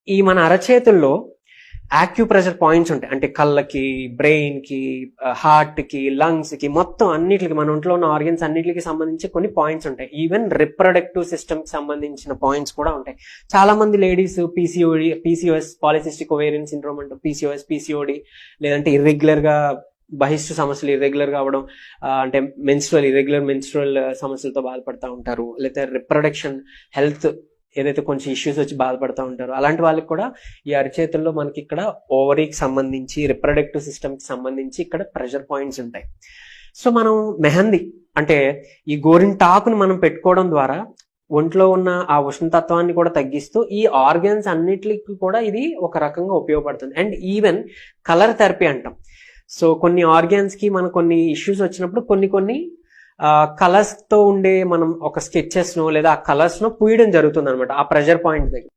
ఈ మన అరచేతుల్లో acupressure points ఉంటాయి. అంటే కళ్ళకి, బ్రెయిన్ కి, హార్ట్ కి, లంగ్స్ కి, మొత్తం అన్నిటికి, మన ఒంట్లో ఉన్న ఆర్గన్స్ అన్నిటికి సంబంధించి కొన్ని పాయింట్స్ ఉంటాయి. ఈవెన్ రిప్రొడక్టివ్ సిస్టమ్ కి సంబంధించిన పాయింట్స్ కూడా ఉంటాయి. చాలా మంది ladies PCOS, polycystic ovarian syndrome అంటారు, పీసీఓడి, లేదంటే ఇర్రెగ్యులర్ గా బహిష్టు సమస్యలు ఇర్రెగ్యులర్ గా అవ్వడం, అంటే ఇర్రెగ్యులర్ మెన్స్ట్రువల్ సమస్యలతో బాధపడతా ఉంటారు. లేదా రిప్రొడక్షన్ హెల్త్ ఏదైతే కొంచెం ఇష్యూస్ వచ్చి బాధపడతా ఉంటారో అలాంటి వాళ్ళకి కూడా ఈ అరచేతుల్లో మనకి ఇక్కడ ఓవరీకి సంబంధించి, రిప్రొడక్టివ్ సిస్టమ్ కి సంబంధించి ఇక్కడ ప్రెషర్ పాయింట్స్ ఉంటాయి. సో మనం మెహందీ అంటే ఈ గోరింటాకుని మనం పెట్టుకోవడం ద్వారా ఒంట్లో ఉన్న ఆ ఉష్ణతత్వాన్ని కూడా తగ్గిస్తూ ఈ ఆర్గన్స్ అన్నిటికి కూడా ఇది ఒక రకంగా ఉపయోగపడుతుంది. అండ్ ఈవెన్ కలర్ థెరపీ అంటాం. సో కొన్ని ఆర్గాన్స్ కి మనం కొన్ని ఇష్యూస్ వచ్చినప్పుడు కొన్ని కలర్స్ తో ఉండే మనం ఒక స్కెచెస్ నో లేదా ఆ కలర్స్ నో పూయడం జరుగుతుంది అనమాట ఆ ప్రెషర్ పాయింట్ దగ్గర.